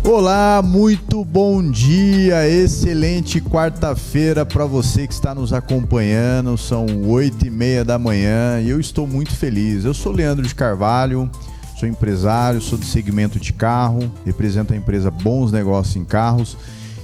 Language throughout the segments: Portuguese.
Olá, muito bom dia, excelente quarta-feira para você que está nos acompanhando, são 8h30 da manhã e eu estou muito feliz. Eu sou Leandro de Carvalho, sou empresário, sou do segmento de carro, represento a empresa Bons Negócios em Carros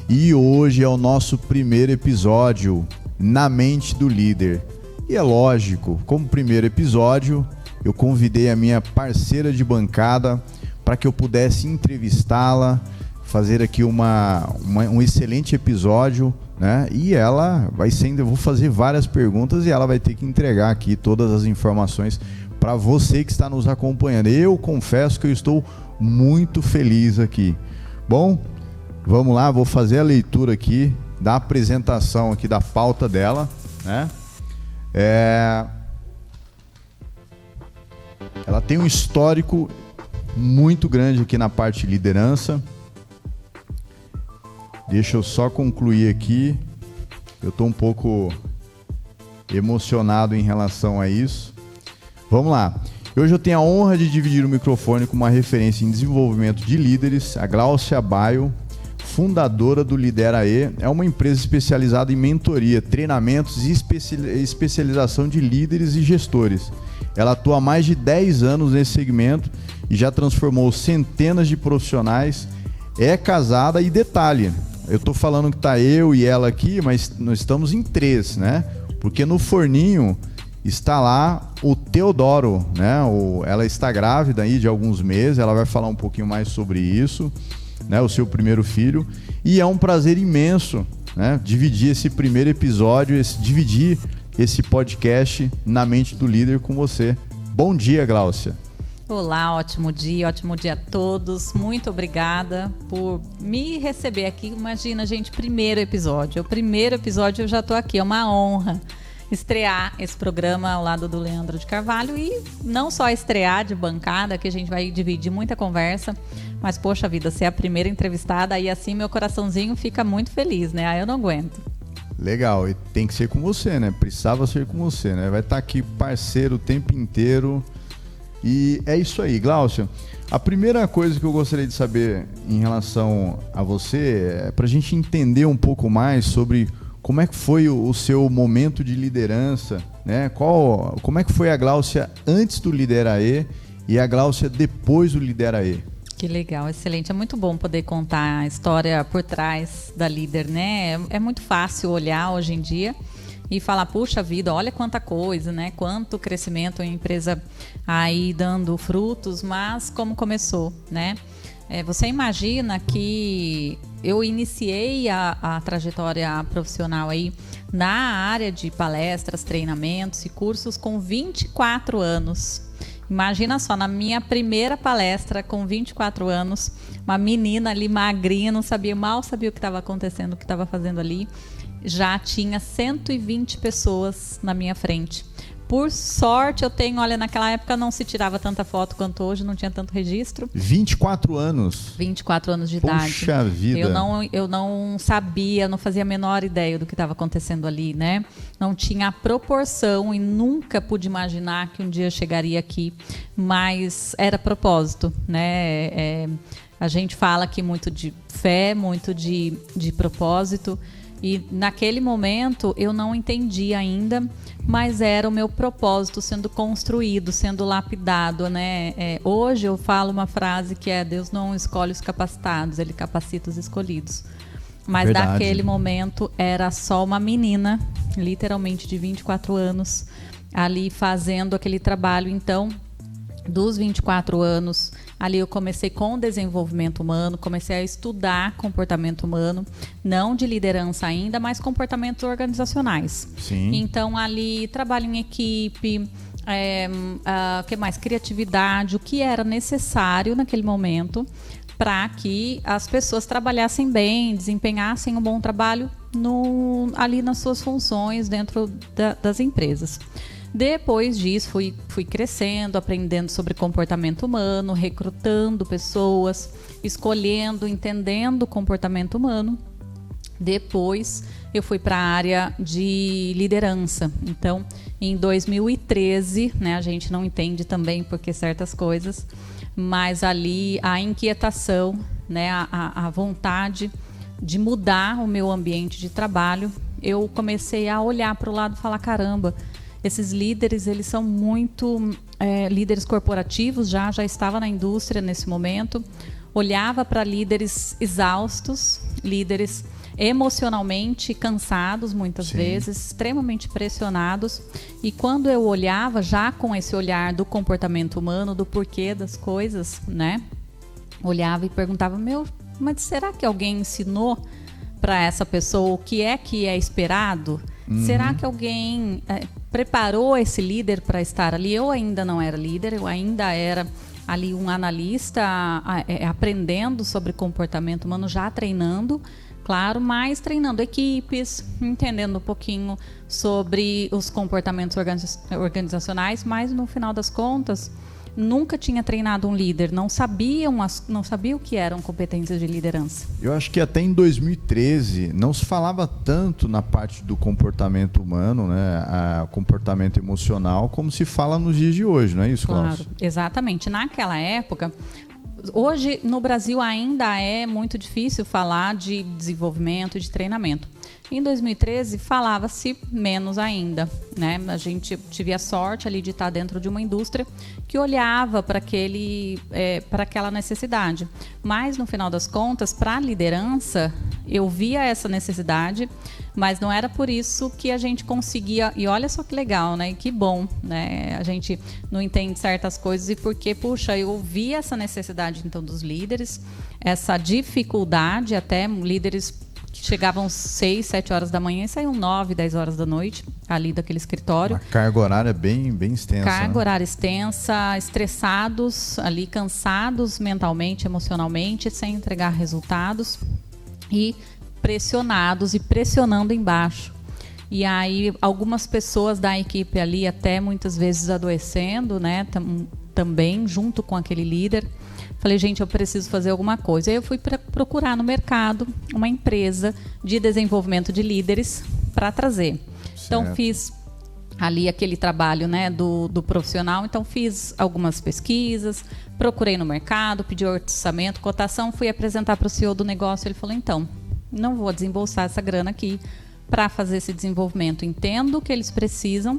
e hoje é o nosso primeiro episódio na mente do líder. E é lógico, como primeiro episódio, eu convidei a minha parceira de bancada para que eu pudesse entrevistá-la, fazer aqui um excelente episódio, né? E ela vai sendo, eu vou fazer várias perguntas e ela vai ter que entregar aqui todas as informações para você que está nos acompanhando. Eu confesso que eu estou muito feliz aqui. Bom, vamos lá, vou fazer a leitura aqui da apresentação aqui da pauta dela, né? Ela tem um histórico muito grande aqui na parte de liderança. Deixa eu só concluir aqui. Eu estou um pouco emocionado em relação a isso. Vamos lá. Hoje eu tenho a honra de dividir o microfone com uma referência em desenvolvimento de líderes, a Gláucia Baio, fundadora do Lidera-E. É uma empresa especializada em mentoria, treinamentos e especialização de líderes e gestores. Ela atua há mais de 10 anos nesse segmento e já transformou centenas de profissionais. É casada e detalhe, eu estou falando que está eu e ela aqui, mas nós estamos em 3, né? Porque no forninho está lá o Teodoro, né? Ela está grávida aí de alguns meses, ela vai falar um pouquinho mais sobre isso, né? O seu primeiro filho. E é um prazer imenso, né? Dividir esse primeiro episódio, dividir esse podcast na mente do líder com você. Bom dia, Gláucia. Olá, ótimo dia a todos. Muito obrigada por me receber aqui. Imagina, gente, primeiro episódio. O primeiro episódio eu já estou aqui, é uma honra estrear esse programa ao lado do Leandro de Carvalho e não só estrear de bancada, que a gente vai dividir muita conversa, mas poxa vida, ser a primeira entrevistada, aí assim meu coraçãozinho fica muito feliz, né? Aí eu não aguento. Legal, e tem que ser com você, né? Precisava ser com você, né? Vai estar aqui parceiro o tempo inteiro. E é isso aí, Gláucia. A primeira coisa que eu gostaria de saber em relação a você é para a gente entender um pouco mais sobre como é que foi o seu momento de liderança, né? Como é que foi a Gláucia antes do Lidera-E e a Gláucia depois do Lidera-E? Que legal, excelente. É muito bom poder contar a história por trás da líder, né? É muito fácil olhar hoje em dia e falar, puxa vida, olha quanta coisa, né? Quanto crescimento, a empresa aí dando frutos, mas como começou, né? Você imagina que eu iniciei a trajetória profissional aí na área de palestras, treinamentos e cursos com 24 anos. Imagina só, na minha primeira palestra com 24 anos, uma menina ali magrinha, mal sabia o que estava acontecendo, o que estava fazendo ali. Já tinha 120 pessoas na minha frente. Por sorte, eu tenho, olha, naquela época não se tirava tanta foto quanto hoje, não tinha tanto registro. 24 anos? 24 anos de idade. Puxa vida! Eu não sabia, não fazia a menor ideia do que estava acontecendo ali, né? Não tinha a proporção e nunca pude imaginar que um dia eu chegaria aqui, mas era propósito, né? A gente fala aqui muito de fé, muito de propósito. E naquele momento eu não entendi ainda, mas era o meu propósito sendo construído, sendo lapidado, né? Hoje eu falo uma frase que é: Deus não escolhe os capacitados, Ele capacita os escolhidos. Mas verdade. Naquele momento era só uma menina, literalmente de 24 anos, ali fazendo aquele trabalho. Então, dos 24 anos, ali eu comecei com desenvolvimento humano, comecei a estudar comportamento humano, não de liderança ainda, mas comportamentos organizacionais. Sim. Então, ali, trabalho em equipe, que mais? Criatividade, o que era necessário naquele momento para que as pessoas trabalhassem bem, desempenhassem um bom trabalho ali nas suas funções dentro das empresas. Depois disso, fui crescendo, aprendendo sobre comportamento humano, recrutando pessoas, escolhendo, entendendo o comportamento humano. Depois, eu fui para a área de liderança. Então, em 2013, né, a gente não entende também porque certas coisas, mas ali a inquietação, né, a vontade de mudar o meu ambiente de trabalho, eu comecei a olhar para o lado e falar, caramba, esses líderes, eles são muito líderes corporativos, já estava na indústria nesse momento, olhava para líderes exaustos, líderes emocionalmente cansados muitas vezes, extremamente pressionados, e quando eu olhava já com esse olhar do comportamento humano, do porquê das coisas, né, olhava e perguntava, mas será que alguém ensinou para essa pessoa o que é esperado? Será que alguém preparou esse líder para estar ali? Eu ainda não era líder, eu ainda era ali um analista aprendendo sobre comportamento humano, já treinando, claro, mas treinando equipes, entendendo um pouquinho sobre os comportamentos organizacionais, mas no final das contas, nunca tinha treinado um líder, não sabia o que eram competências de liderança. Eu acho que até em 2013 não se falava tanto na parte do comportamento humano, né, comportamento emocional, como se fala nos dias de hoje, não é isso, Cláudio? Claro, exatamente. Naquela época, hoje no Brasil ainda é muito difícil falar de desenvolvimento e de treinamento. Em 2013 falava-se menos ainda, né? A gente tive a sorte ali de estar dentro de uma indústria que olhava para aquela necessidade. Mas no final das contas, para a liderança, eu via essa necessidade, mas não era por isso que a gente conseguia. E olha só que legal, né? Que bom, né? A gente não entende certas coisas e porque, puxa, eu vi essa necessidade então dos líderes, essa dificuldade, até líderes que chegavam 6, 7 horas da manhã e saíam 9, 10 horas da noite ali daquele escritório. A carga horária bem extensa. Carga horária extensa, estressados ali, cansados mentalmente, emocionalmente, sem entregar resultados e pressionados e pressionando embaixo. E aí algumas pessoas da equipe ali até muitas vezes adoecendo, né, também junto com aquele líder. Falei, gente, eu preciso fazer alguma coisa. Aí eu fui procurar no mercado uma empresa de desenvolvimento de líderes para trazer. Certo. Então, fiz ali aquele trabalho, né, do profissional. Então, fiz algumas pesquisas, procurei no mercado, pedi orçamento, cotação, fui apresentar para o CEO do negócio. Ele falou, então, não vou desembolsar essa grana aqui para fazer esse desenvolvimento. Entendo que eles precisam.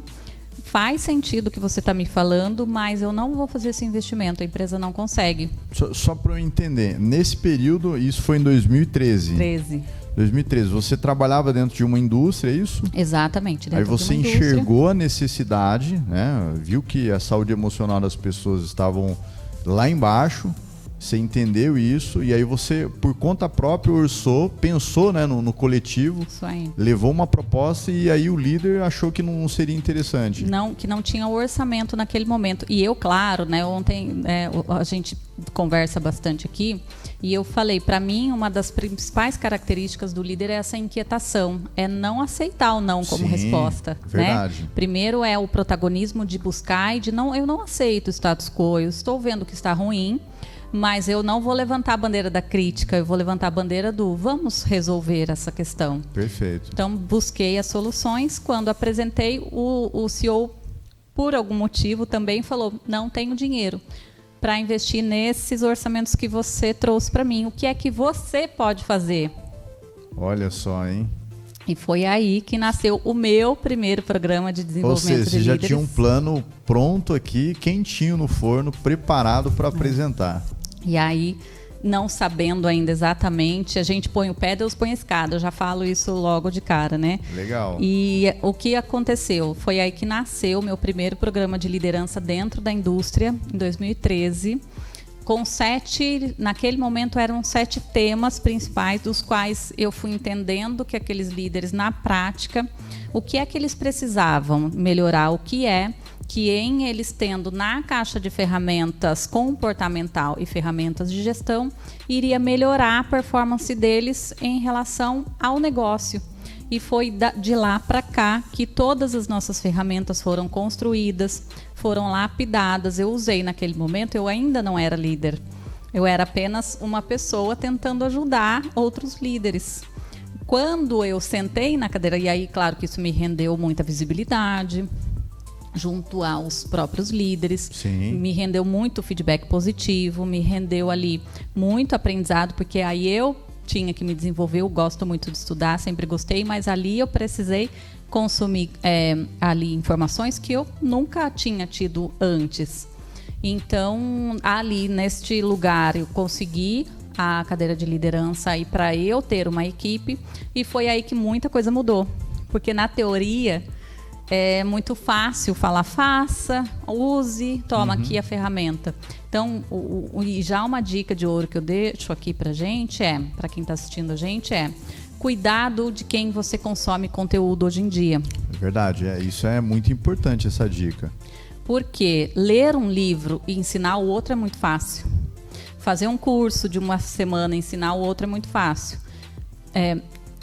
Faz sentido o que você está me falando, mas eu não vou fazer esse investimento, a empresa não consegue. Só para eu entender, nesse período, isso foi em 2013? 2013, você trabalhava dentro de uma indústria, é isso? Exatamente. Aí você enxergou a necessidade, né? Viu que a saúde emocional das pessoas estavam lá embaixo, você entendeu isso e aí você, por conta própria, pensou, né, no coletivo, isso aí. Levou uma proposta e aí o líder achou que não seria interessante. Não, que não tinha o orçamento naquele momento. E eu, claro, né, ontem a gente conversa bastante aqui e eu falei, para mim, uma das principais características do líder é essa inquietação, é não aceitar o não como resposta. Verdade. Né? Primeiro é o protagonismo de buscar e de eu não aceito o status quo, eu estou vendo que está ruim, mas eu não vou levantar a bandeira da crítica, eu vou levantar a bandeira do vamos resolver essa questão. Perfeito. Então, busquei as soluções. Quando apresentei, o CEO, por algum motivo, também falou, não tenho dinheiro para investir nesses orçamentos que você trouxe para mim. O que é que você pode fazer? Olha só, hein? E foi aí que nasceu o meu primeiro programa de desenvolvimento de líderes. Ou seja, você já tinha um plano pronto aqui, quentinho no forno, preparado para apresentar. E aí, não sabendo ainda exatamente, a gente põe o pé, Deus põe a escada. Eu já falo isso logo de cara, né? Legal. E o que aconteceu? Foi aí que nasceu o meu primeiro programa de liderança dentro da indústria, em 2013. Com naquele momento eram 7 temas principais, dos quais eu fui entendendo que aqueles líderes, na prática, o que é que eles precisavam melhorar, o que é que em eles tendo na caixa de ferramentas comportamental e ferramentas de gestão, iria melhorar a performance deles em relação ao negócio. E foi de lá para cá que todas as nossas ferramentas foram construídas, foram lapidadas. Eu usei naquele momento, eu ainda não era líder. Eu era apenas uma pessoa tentando ajudar outros líderes. Quando eu sentei na cadeira, e aí, claro que isso me rendeu muita visibilidade, junto aos próprios líderes. Sim. Me rendeu muito feedback positivo, me rendeu ali muito aprendizado, porque aí eu tinha que me desenvolver. Eu gosto muito de estudar, sempre gostei, mas ali eu precisei consumir ali informações que eu nunca tinha tido antes. Então, ali neste lugar, eu consegui a cadeira de liderança aí para eu ter uma equipe, e foi aí que muita coisa mudou. Porque na teoria é muito fácil falar, faça, use, toma aqui a ferramenta. Então, e já uma dica de ouro que eu deixo aqui pra gente para quem está assistindo a gente, cuidado de quem você consome conteúdo hoje em dia. É verdade, isso é muito importante, essa dica. Porque ler um livro e ensinar o outro é muito fácil. Fazer um curso de uma semana e ensinar o outro é muito fácil.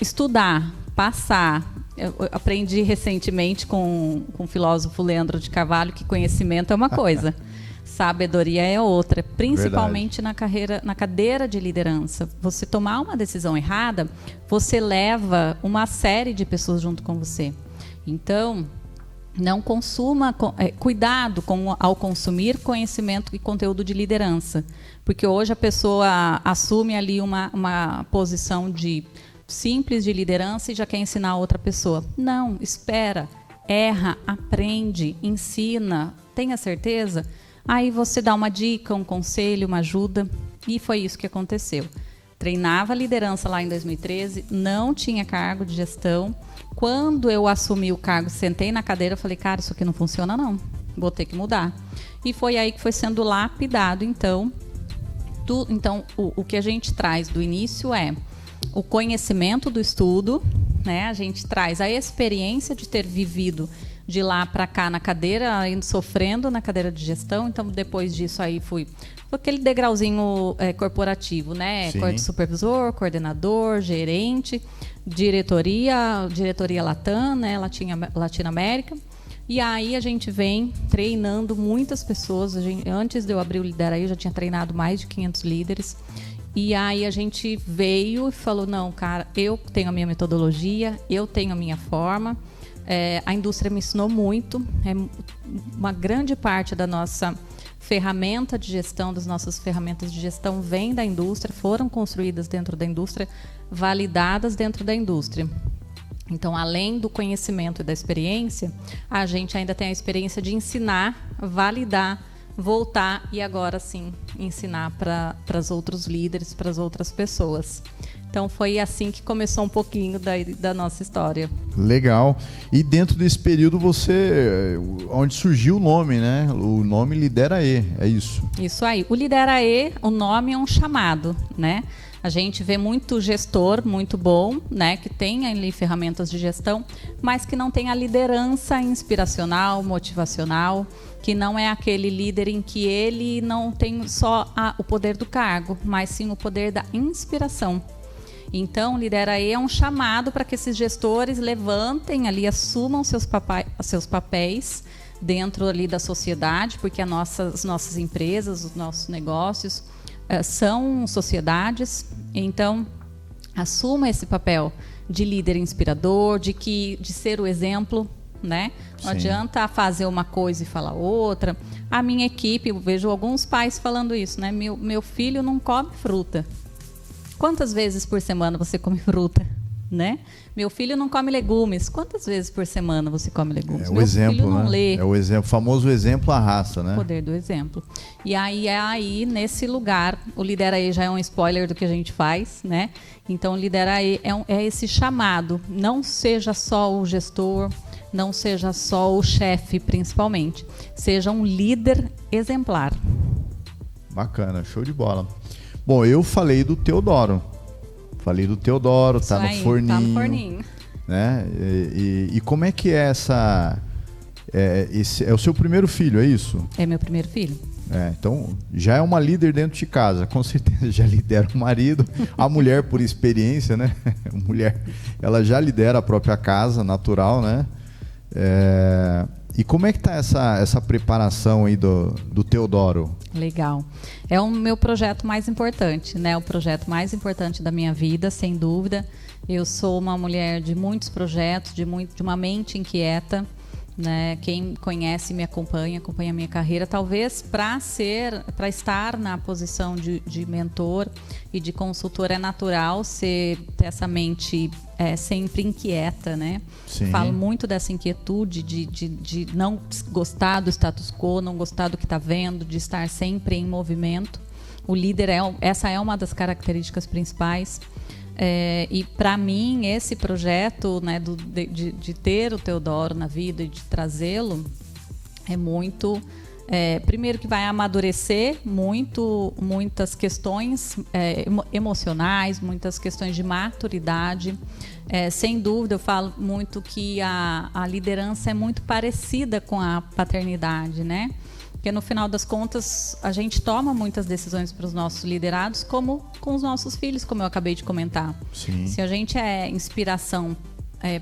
Estudar, passar. Eu aprendi recentemente com o filósofo Leandro de Carvalho que conhecimento é uma coisa, sabedoria é outra, principalmente na cadeira de liderança. Você tomar uma decisão errada, você leva uma série de pessoas junto com você. Então, não consuma, cuidado ao consumir conhecimento e conteúdo de liderança, porque hoje a pessoa assume ali uma posição de simples de liderança e já quer ensinar a outra pessoa. Não, espera, erra, aprende, ensina, tenha certeza. Aí você dá uma dica, um conselho, uma ajuda, e foi isso que aconteceu. Treinava liderança lá em 2013, não tinha cargo de gestão. Quando eu assumi o cargo, sentei na cadeira, falei, cara, isso aqui não funciona não, vou ter que mudar. E foi aí que foi sendo lapidado, então. Então, o que a gente traz do início o conhecimento do estudo, né? A gente traz a experiência de ter vivido de lá para cá na cadeira, sofrendo na cadeira de gestão. Então, depois disso aí foi aquele degrauzinho corporativo, né? Supervisor, coordenador, gerente, diretoria Latam, né? Latinoamérica. E aí a gente vem treinando muitas pessoas. Antes de eu abrir o Lidera Aí, eu já tinha treinado mais de 500 líderes. E aí a gente veio e falou, não, cara, eu tenho a minha metodologia, eu tenho a minha forma. A indústria me ensinou muito. Uma grande parte da nossa ferramenta de gestão, das nossas ferramentas de gestão vem da indústria, foram construídas dentro da indústria, validadas dentro da indústria. Então, além do conhecimento e da experiência, a gente ainda tem a experiência de ensinar, validar, voltar e agora sim ensinar para os outros líderes, para as outras pessoas. Então foi assim que começou um pouquinho da nossa história. Legal. E dentro desse período onde surgiu o nome, né? O nome Lidera Aí, é isso? Isso aí. O Lidera Aí, o nome é um chamado, né? A gente vê muito gestor muito bom, né, que tem ali ferramentas de gestão, mas que não tem a liderança inspiracional, motivacional, que não é aquele líder em que ele não tem só o poder do cargo, mas sim o poder da inspiração. Então, Lidera Aí é um chamado para que esses gestores levantem ali, assumam seus papéis dentro ali da sociedade, porque as nossas empresas, os nossos negócios são sociedades. Então, assuma esse papel de líder inspirador, de ser o exemplo, né? Não adianta fazer uma coisa e falar outra. A minha equipe, eu vejo alguns pais falando isso, né? Meu filho não come fruta. Quantas vezes por semana você come fruta, né? Meu filho não come legumes. Quantas vezes por semana você come legumes? Meu filho não lê. É o exemplo, famoso exemplo arrasta, né? O poder do exemplo. E aí nesse lugar, o Lidera Aí já é um spoiler do que a gente faz, né? Então, o Lidera Aí é esse chamado. Não seja só o gestor, não seja só o chefe, principalmente. Seja um líder exemplar. Bacana, show de bola. Bom, eu falei do Teodoro. Tá no forninho. Tá no forninho. Né? E como é que é esse é o seu primeiro filho, é isso? É meu primeiro filho. Então, já é uma líder dentro de casa, com certeza já lidera o marido. A mulher, por experiência, né? A mulher, ela já lidera a própria casa, natural, né? E como é que tá essa preparação aí do Teodoro? Legal. É o meu projeto mais importante, né? O projeto mais importante da minha vida, sem dúvida. Eu sou uma mulher de muitos projetos, de uma mente inquieta. né? Quem conhece, me acompanha a minha carreira, talvez para estar na posição de mentor e de consultor é natural ter essa mente sempre inquieta, né? Sim. Falo muito dessa inquietude de não gostar do status quo, não gostar do que está vendo, de estar sempre em movimento. O líder essa é uma das características principais. E para mim esse projeto, né, de ter o Teodoro na vida e de trazê-lo é muito primeiro que vai amadurecer muitas questões emocionais, muitas questões de maturidade. Sem dúvida, eu falo muito que a liderança é muito parecida com a paternidade, né? Porque no final das contas a gente toma muitas decisões para os nossos liderados, como com os nossos filhos, como eu acabei de comentar. Sim. Se a gente é inspiração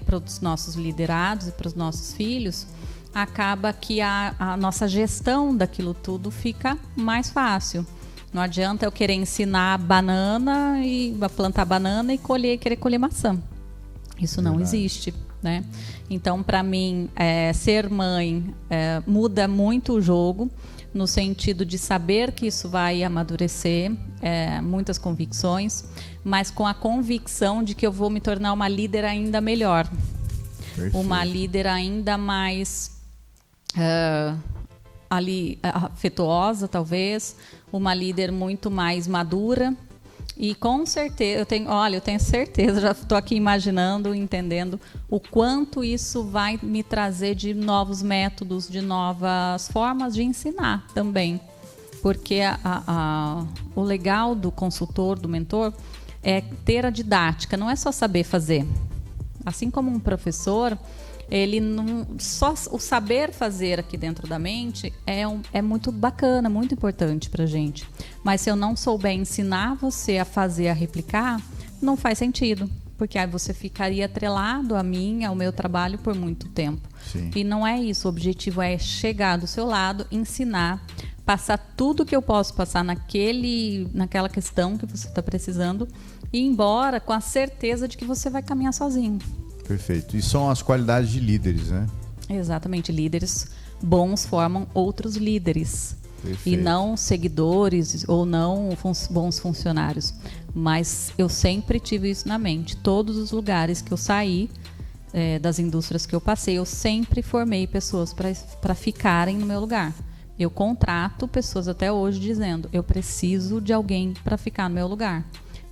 para os nossos liderados e para os nossos filhos, acaba que a nossa gestão daquilo tudo fica mais fácil. Não adianta eu querer ensinar banana e plantar banana e querer colher maçã. Isso não existe, né? Então, para mim, ser mãe muda muito o jogo, no sentido de saber que isso vai amadurecer muitas convicções, mas com a convicção de que eu vou me tornar uma líder ainda melhor. Perfeito. Uma líder ainda mais afetuosa, talvez, uma líder muito mais madura. E com certeza, eu tenho certeza, já estou aqui imaginando, entendendo o quanto isso vai me trazer de novos métodos, de novas formas de ensinar também. Porque o legal do consultor, do mentor, é ter a didática, não é só saber fazer. Assim como um professor, ele não só o saber fazer aqui dentro da mente é muito bacana, muito importante para a gente. Mas se eu não souber ensinar você a fazer, a replicar, não faz sentido, porque aí você ficaria atrelado a mim, ao meu trabalho por muito tempo. Sim. E não é isso. O objetivo é chegar do seu lado, ensinar, passar tudo que eu posso passar naquela questão que você está precisando e ir embora com a certeza de que você vai caminhar sozinho. Perfeito. E são as qualidades de líderes, né? Exatamente. Líderes bons formam outros líderes. Perfeito. E não seguidores ou não bons funcionários. Mas eu sempre tive isso na mente. Todos os lugares que eu saí, das indústrias que eu passei, eu sempre formei pessoas para ficarem no meu lugar. Eu contrato pessoas até hoje dizendo: eu preciso de alguém para ficar no meu lugar.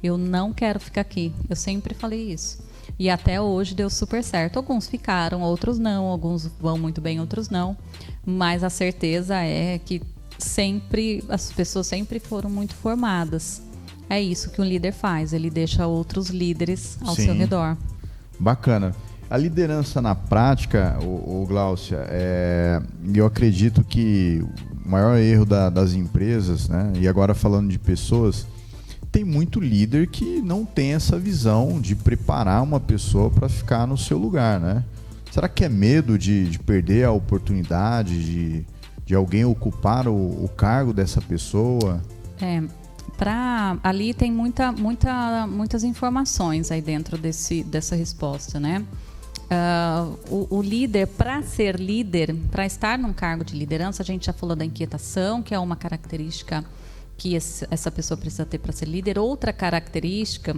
Eu não quero ficar aqui. Eu sempre falei isso. E até hoje deu super certo. Alguns ficaram, outros não. Alguns vão muito bem, outros não. Mas a certeza é que as pessoas sempre foram muito formadas. É isso que um líder faz. Ele deixa outros líderes ao seu redor. Bacana. A liderança na prática, Gláucia, eu acredito que o maior erro das empresas, né, e agora falando de pessoas, tem muito líder que não tem essa visão de preparar uma pessoa para ficar no seu lugar, né? Será que é medo de perder a oportunidade de alguém ocupar o cargo dessa pessoa? Ali tem muitas informações aí dentro dessa resposta, né? O líder, para ser líder, para estar num cargo de liderança, a gente já falou da inquietação, que é uma característica que essa pessoa precisa ter para ser líder. Outra característica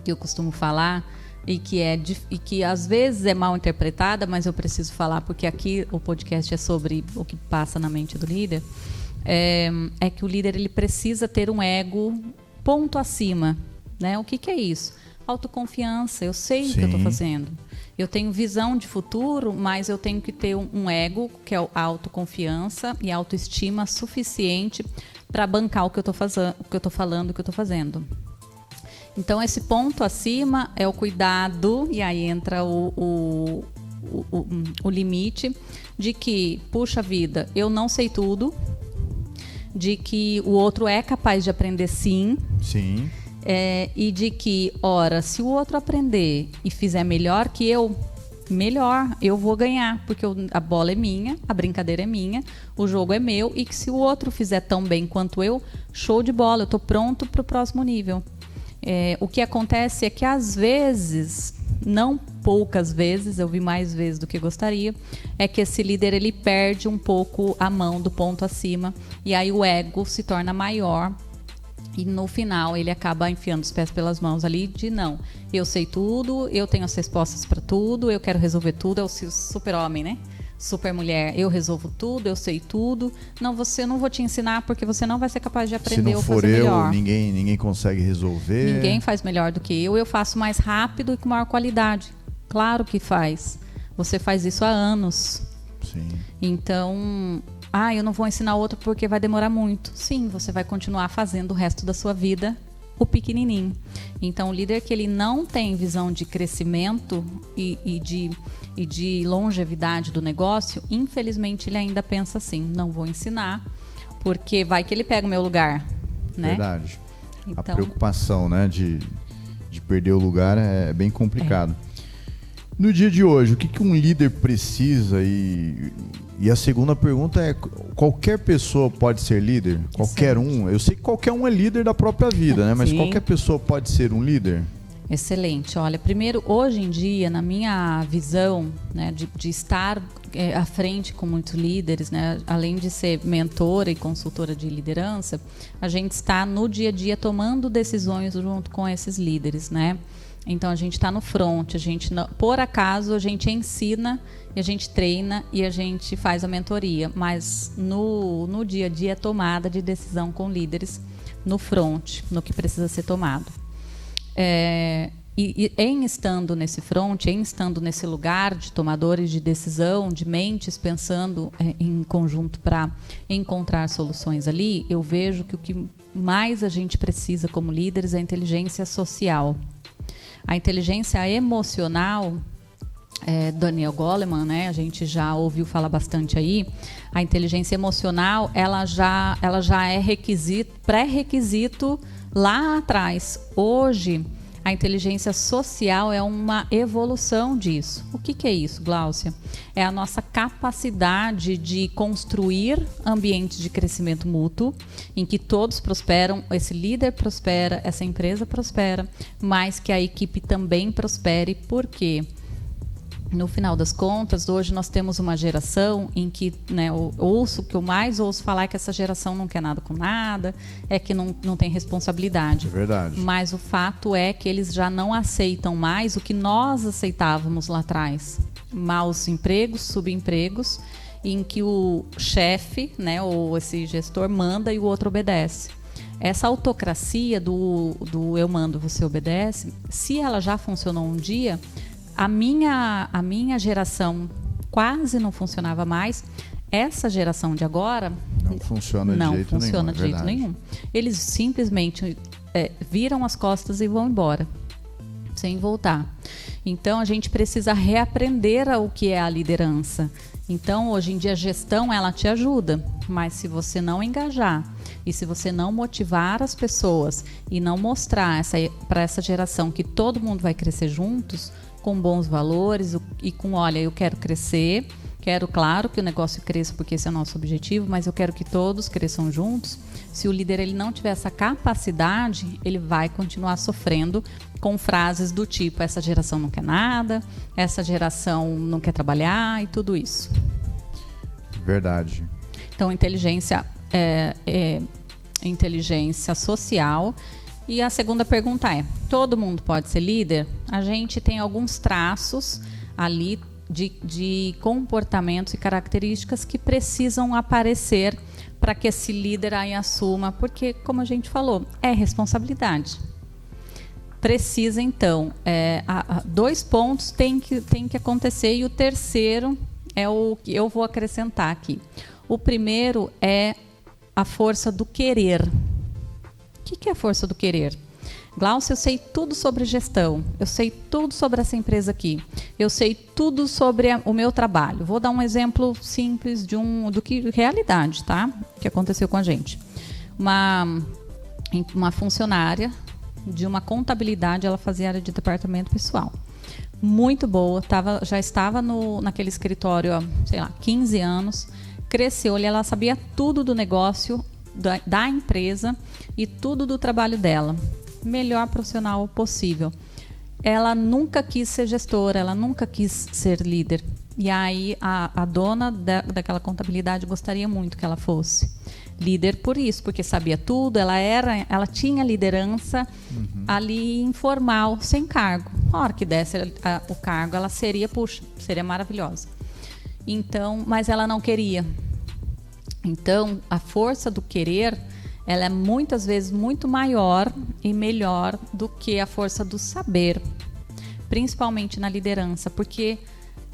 que eu costumo falar e que às vezes é mal interpretada, mas eu preciso falar porque aqui o podcast é sobre o que passa na mente do líder, é que o líder ele precisa ter um ego ponto acima, né? O que é isso? Autoconfiança. Eu sei o que eu estou fazendo. Eu tenho visão de futuro, mas eu tenho que ter um ego, que é a autoconfiança e a autoestima suficiente para bancar o que eu estou falando, o que eu estou fazendo. Então, esse ponto acima é o cuidado, e aí entra o limite de que, puxa vida, eu não sei tudo, de que o outro é capaz de aprender sim. Sim. E de que, ora, se o outro aprender e fizer melhor que eu, melhor, eu vou ganhar, porque a bola é minha, a brincadeira é minha, o jogo é meu, e que se o outro fizer tão bem quanto eu, show de bola, eu estou pronto para o próximo nível. O que acontece é que às vezes, não poucas vezes, eu vi mais vezes do que gostaria, é que esse líder ele perde um pouco a mão do ponto acima e aí o ego se torna maior e no final ele acaba enfiando os pés pelas mãos ali de não, eu sei tudo, eu tenho as respostas para tudo, eu quero resolver tudo, é o super-homem, né? Super mulher, eu resolvo tudo, eu sei tudo. Não, você não vou te ensinar porque você não vai ser capaz de aprender ou fazer melhor. Se não for eu, ninguém consegue resolver. Ninguém faz melhor do que eu faço mais rápido e com maior qualidade. Claro que faz. Você faz isso há anos. Sim. Então, eu não vou ensinar outro porque vai demorar muito. Sim, você vai continuar fazendo o resto da sua vida o pequenininho. Então, o líder que ele não tem visão de crescimento e de longevidade do negócio, infelizmente ele ainda pensa assim, não vou ensinar, porque vai que ele pega o meu lugar, né? Verdade. Então, a preocupação, né, de perder o lugar é bem complicado. No dia de hoje, o que um líder precisa? E a segunda pergunta é, qualquer pessoa pode ser líder? Qualquer um? Eu sei que qualquer um é líder da própria vida, né? Mas qualquer pessoa pode ser um líder? Excelente. Olha, primeiro, hoje em dia, na minha visão, né, de estar à frente com muitos líderes, né, além de ser mentora e consultora de liderança, a gente está no dia a dia tomando decisões junto com esses líderes, né? Então a gente está no front, por acaso a gente ensina, e a gente treina e a gente faz a mentoria, mas no dia a dia é tomada de decisão com líderes no front, no que precisa ser tomado. E em estando nesse front, em estando nesse lugar de tomadores de decisão, de mentes pensando em conjunto para encontrar soluções ali, eu vejo que o que mais a gente precisa como líderes é a inteligência social. A inteligência emocional, Daniel Goleman, né, a gente já ouviu falar bastante aí, a inteligência emocional ela já é pré-requisito lá atrás. Hoje, a inteligência social é uma evolução disso. O que é isso, Gláucia? É a nossa capacidade de construir ambientes de crescimento mútuo, em que todos prosperam, esse líder prospera, essa empresa prospera, mas que a equipe também prospere, porque no final das contas, hoje nós temos uma geração em que, né, o que eu mais ouço falar é que essa geração não quer nada com nada, é que não tem responsabilidade. É verdade. Mas o fato é que eles já não aceitam mais o que nós aceitávamos lá atrás. Maus empregos, subempregos, em que o chefe, né, ou esse gestor manda e o outro obedece. Essa autocracia do eu mando, você obedece, se ela já funcionou um dia, a minha geração quase não funcionava mais. Essa geração de agora não funciona de jeito nenhum. Eles simplesmente viram as costas e vão embora, sem voltar. Então a gente precisa reaprender o que é a liderança. Então hoje em dia a gestão ela te ajuda, mas se você não engajar e se você não motivar as pessoas e não mostrar para essa geração que todo mundo vai crescer juntos, com bons valores e com, olha, eu quero crescer, quero, claro, que o negócio cresça porque esse é o nosso objetivo, mas eu quero que todos cresçam juntos. Se o líder ele não tiver essa capacidade, ele vai continuar sofrendo com frases do tipo, essa geração não quer nada, essa geração não quer trabalhar e tudo isso. Verdade. Então, inteligência social. E a segunda pergunta é, todo mundo pode ser líder? A gente tem alguns traços ali de comportamentos e características que precisam aparecer para que esse líder aí assuma, porque, como a gente falou, é responsabilidade. Precisa, então, 2 pontos tem que acontecer e o terceiro é o que eu vou acrescentar aqui. O primeiro é a força do querer. O que é a força do querer? Glaucia, eu sei tudo sobre gestão, eu sei tudo sobre essa empresa aqui, eu sei tudo sobre o meu trabalho. Vou dar um exemplo simples realidade, tá? Que aconteceu com a gente. Uma funcionária de uma contabilidade, ela fazia área de departamento pessoal. Muito boa, já estava naquele escritório há, 15 anos, cresceu, ela sabia tudo do negócio, da empresa e tudo do trabalho dela. Melhor profissional possível. ela nunca quis ser gestora, ela nunca quis ser líder. E aí a dona daquela contabilidade gostaria muito que ela fosse líder por isso, porque sabia tudo, ela tinha liderança ali informal, sem cargo. A hora que desse o cargo, ela seria maravilhosa. Então, mas ela não queria. Então, a força do querer, ela é muitas vezes muito maior e melhor do que a força do saber, principalmente na liderança, porque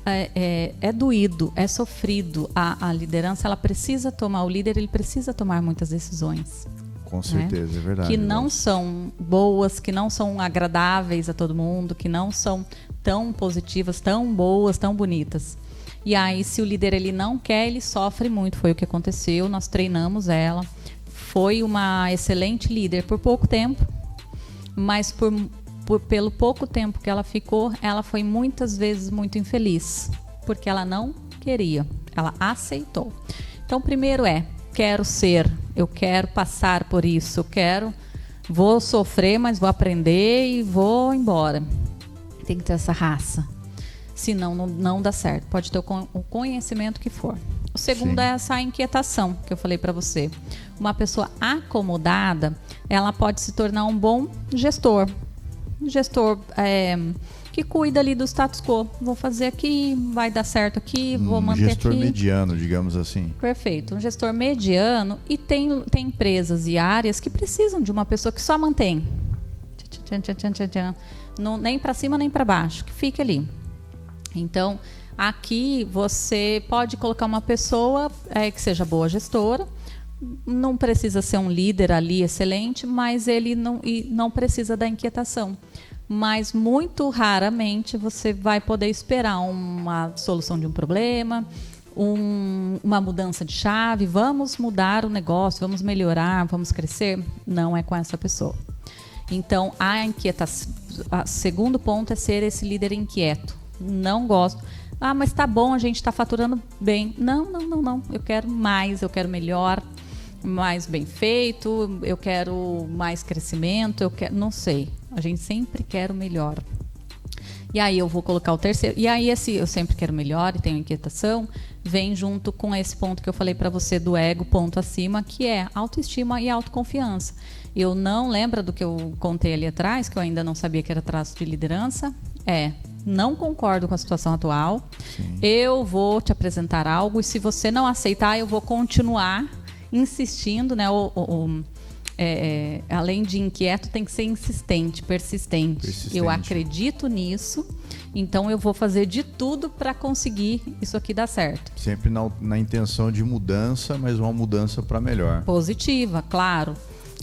é doído, é sofrido. A liderança, ela precisa tomar, o líder, ele precisa tomar muitas decisões. Com certeza, né? É verdade. Que não são boas, que não são agradáveis a todo mundo, que não são tão positivas, tão boas, tão bonitas. E aí, se o líder ele não quer, ele sofre muito. Foi o que aconteceu, nós treinamos ela. Foi uma excelente líder por pouco tempo, mas pelo pouco tempo que ela ficou, ela foi muitas vezes muito infeliz, porque ela não queria, ela aceitou. Então, primeiro eu quero passar por isso, vou sofrer, mas vou aprender e vou embora. Tem que ter essa raça, senão não dá certo, pode ter o conhecimento que for. O segundo é essa inquietação que eu falei para você. Uma pessoa acomodada, ela pode se tornar um bom gestor. Um gestor que cuida ali do status quo. Vou fazer aqui, vai dar certo aqui, vou manter aqui. Um gestor mediano, digamos assim. Perfeito. Um gestor mediano, e tem empresas e áreas que precisam de uma pessoa que só mantém. Nem para cima, nem para baixo. Que fique ali. Então, aqui você pode colocar uma pessoa que seja boa gestora, não precisa ser um líder ali excelente, mas ele não precisa da inquietação. Mas muito raramente você vai poder esperar uma solução de um problema, uma mudança de chave, vamos mudar o negócio, vamos melhorar, vamos crescer. Não é com essa pessoa. Então, a inquietação, o segundo ponto é ser esse líder inquieto. Não gosto. Mas tá bom, a gente está faturando bem. Não. Eu quero mais, eu quero melhor, mais bem feito, eu quero mais crescimento, não sei. A gente sempre quer o melhor. E aí eu vou colocar o terceiro. E aí eu sempre quero melhor e tenho inquietação, vem junto com esse ponto que eu falei para você do ego, ponto acima, que é autoestima e autoconfiança. Eu não lembro do que eu contei ali atrás, que eu ainda não sabia que era traço de liderança. Não concordo com a situação atual. Sim. Eu vou te apresentar algo e se você não aceitar, eu vou continuar insistindo, né? Além de inquieto, tem que ser insistente, persistente. Eu acredito nisso, então eu vou fazer de tudo para conseguir isso aqui dar certo. Sempre na intenção de mudança, mas uma mudança para melhor. Positiva, claro.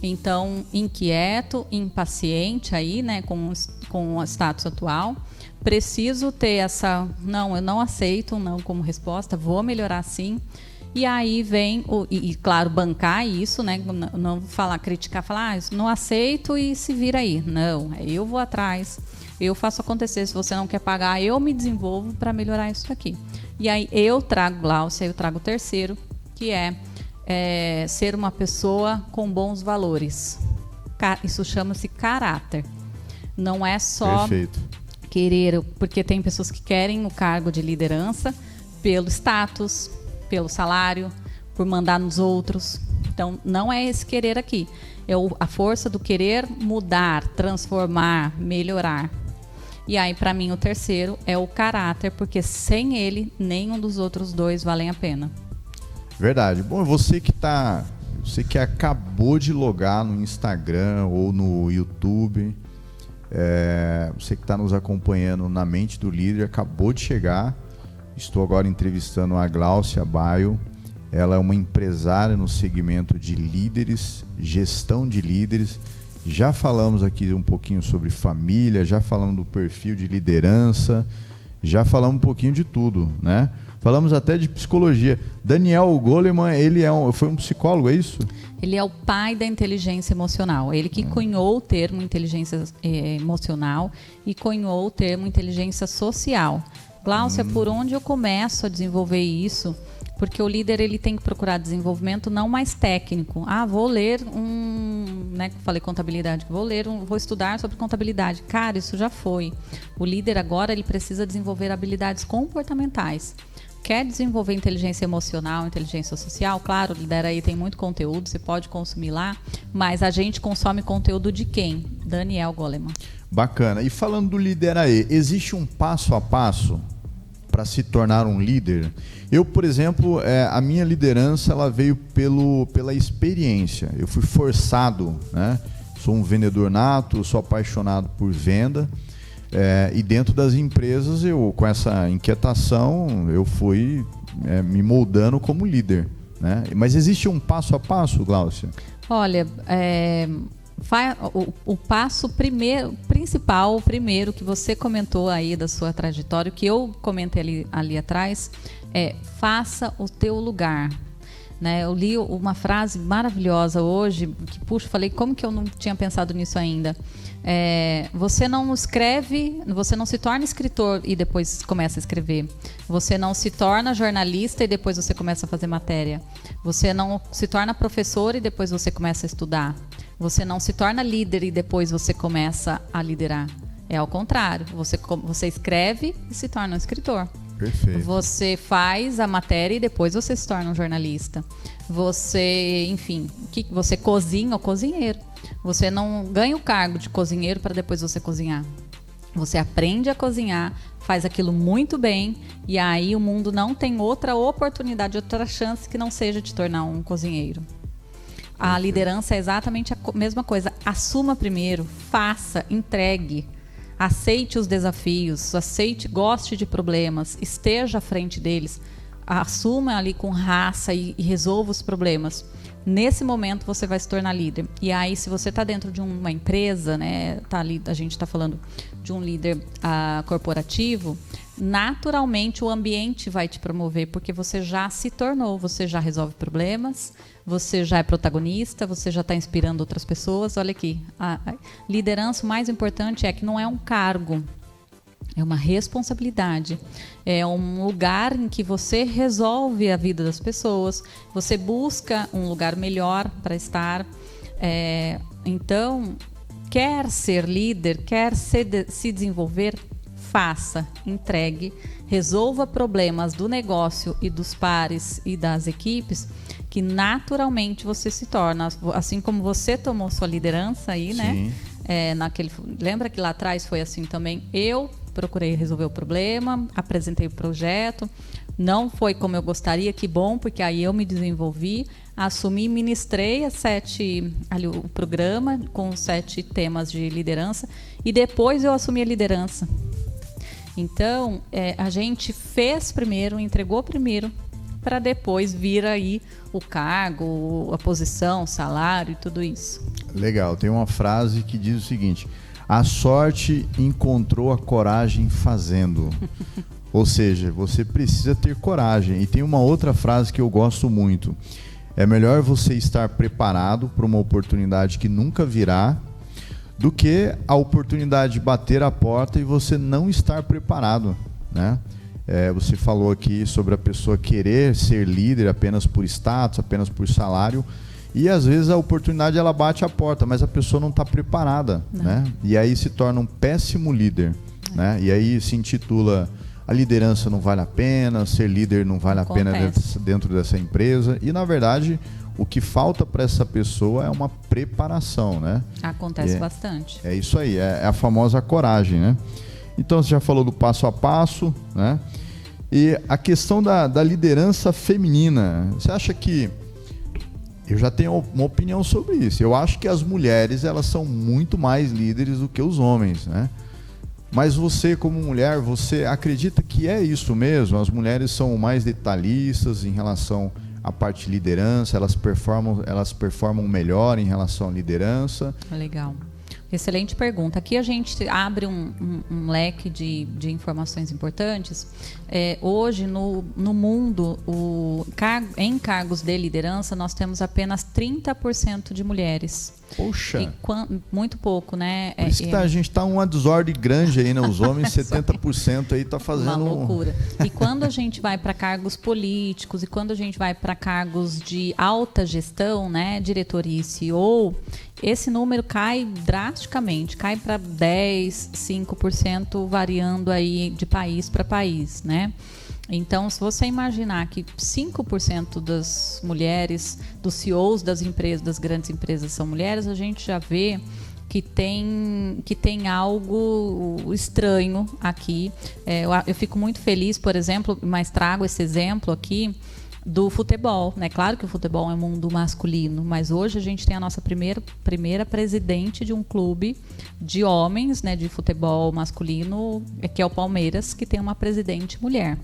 Então, inquieto, impaciente aí, né, com o status atual. Preciso ter essa, eu não aceito um não como resposta, vou melhorar sim. E aí vem, claro, bancar isso, né? Não criticar, não aceito e se vira aí. Não, eu vou atrás, eu faço acontecer. Se você não quer pagar, eu me desenvolvo para melhorar isso aqui. E aí eu trago, Gláucia, eu trago o terceiro, que é ser uma pessoa com bons valores. Isso chama-se caráter. Não é só querer, porque tem pessoas que querem o cargo de liderança pelo status, pelo salário, por mandar nos outros. Então, não é esse querer aqui. É a força do querer mudar, transformar, melhorar. E aí, para mim, o terceiro é o caráter, porque sem ele, nenhum dos outros dois valem a pena. Verdade. Bom, você que acabou de logar no Instagram ou no YouTube, você que está nos acompanhando na Mente do Líder, acabou de chegar. Estou agora entrevistando a Gláucia Baio. Ela é uma empresária no segmento de líderes, gestão de líderes. Já falamos aqui um pouquinho sobre família, já falamos do perfil de liderança, já falamos um pouquinho de tudo, né? Falamos até de psicologia. Daniel Goleman, ele foi um psicólogo, é isso? Ele é o pai da inteligência emocional. Ele que cunhou o termo inteligência emocional e cunhou o termo inteligência social. Gláucia, por onde eu começo a desenvolver isso? Porque o líder ele tem que procurar desenvolvimento não mais técnico. Vou ler falei contabilidade, vou estudar sobre contabilidade. Cara, isso já foi. O líder agora ele precisa desenvolver habilidades comportamentais. Quer desenvolver inteligência emocional, inteligência social? Claro, o Lidera aí tem muito conteúdo, você pode consumir lá, mas a gente consome conteúdo de quem? Daniel Goleman. Bacana. E falando do Lidera aí, existe um passo a passo para se tornar um líder? Eu, por exemplo, a minha liderança ela veio pela experiência. Eu fui forçado, né? Sou um vendedor nato, sou apaixonado por venda. E dentro das empresas, com essa inquietação, eu fui me moldando como líder, né? Mas existe um passo a passo, Gláucia? Olha, o passo principal, o primeiro que você comentou aí da sua trajetória, que eu comentei ali atrás, faça o teu lugar. Né? Eu li uma frase maravilhosa hoje, falei, como que eu não tinha pensado nisso ainda? Você não escreve, você não se torna escritor e depois começa a escrever. Você não se torna jornalista e depois você começa a fazer matéria. Você não se torna professor e depois você começa a estudar. Você não se torna líder e depois você começa a liderar. É ao contrário, você escreve e se torna um escritor. Perfeito. Você faz a matéria e depois você se torna um jornalista. Você cozinha, o cozinheiro. Você não ganha o cargo de cozinheiro para depois você cozinhar. Você aprende a cozinhar, faz aquilo muito bem e aí o mundo não tem outra oportunidade, outra chance que não seja de tornar um cozinheiro. A liderança é exatamente a mesma coisa. Assuma primeiro, faça, entregue. Aceite os desafios, goste de problemas, esteja à frente deles, assuma ali com raça e resolva os problemas. Nesse momento você vai se tornar líder. E aí, se você está dentro de uma empresa, né, a gente está falando de um líder corporativo, naturalmente o ambiente vai te promover, porque você já se tornou, você já resolve problemas, você já é protagonista, você já está inspirando outras pessoas. Olha aqui, a liderança, o mais importante é que não é um cargo, é uma responsabilidade, é um lugar em que você resolve a vida das pessoas, você busca um lugar melhor para estar. Então, quer ser líder, quer se desenvolver, faça, entregue, resolva problemas do negócio e dos pares e das equipes, que naturalmente você se torna, assim como você tomou sua liderança aí, né? Lembra que lá atrás foi assim também? Eu procurei resolver o problema, apresentei o projeto, não foi como eu gostaria, que bom, porque aí eu me desenvolvi, assumi, ministrei o programa com 7 temas de liderança e depois eu assumi a liderança. Então, a gente fez primeiro, entregou primeiro, para depois vir aí o cargo, a posição, o salário e tudo isso. Legal, tem uma frase que diz o seguinte: a sorte encontrou a coragem fazendo. Ou seja, você precisa ter coragem. E tem uma outra frase que eu gosto muito: é melhor você estar preparado para uma oportunidade que nunca virá do que a oportunidade de bater a porta e você não estar preparado, né? Você falou aqui sobre a pessoa querer ser líder apenas por status, apenas por salário, e às vezes a oportunidade ela bate a porta, mas a pessoa não está preparada, né? E aí se torna um péssimo líder, né? E aí se intitula: a liderança não vale a pena, ser líder não vale a pena dentro dessa empresa. E na verdade o que falta para essa pessoa é uma preparação, né? Acontece bastante. É isso aí, é a famosa coragem, né? Então você já falou do passo a passo, né? E a questão da liderança feminina, você acha que... Eu já tenho uma opinião sobre isso. Eu acho que as mulheres, elas são muito mais líderes do que os homens, né? Mas você, como mulher, você acredita que é isso mesmo? As mulheres são mais detalhistas em relação à parte de liderança, elas performam melhor em relação à liderança? Legal. Excelente pergunta. Aqui a gente abre um leque de informações importantes. Hoje, no mundo, em cargos de liderança, nós temos apenas 30% de mulheres. Poxa! Muito pouco, né? Por isso que a gente está uma desordem grande aí, né? Os homens, 70% aí tá fazendo... Uma loucura. E quando a gente vai para cargos políticos e quando a gente vai para cargos de alta gestão, né? Diretoria e CEO, esse número cai drasticamente, cai para 10%, 5%, variando aí de país para país, né? Então, se você imaginar que 5% das mulheres, dos CEOs das empresas, das grandes empresas são mulheres, a gente já vê que tem algo estranho aqui. Eu fico muito feliz, por exemplo, mas trago esse exemplo aqui do futebol, né? Claro que o futebol é um mundo masculino, mas hoje a gente tem a nossa primeira presidente de um clube de homens, né, de futebol masculino, que é o Palmeiras, que tem uma presidente mulher.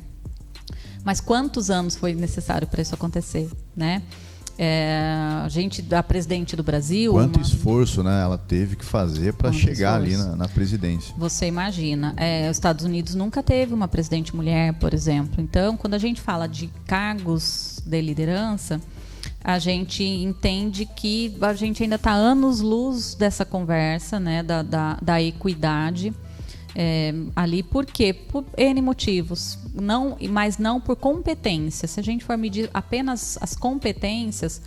Mas quantos anos foi necessário para isso acontecer, né? A presidente do Brasil... Quanto esforço, né, ela teve que fazer para chegar ali na presidência. Você imagina. Os Estados Unidos nunca teve uma presidente mulher, por exemplo. Então, quando a gente fala de cargos de liderança, a gente entende que a gente ainda está anos-luz dessa conversa, né, da equidade. Ali, por quê? Por N motivos, mas não por competência. Se a gente for medir apenas as competências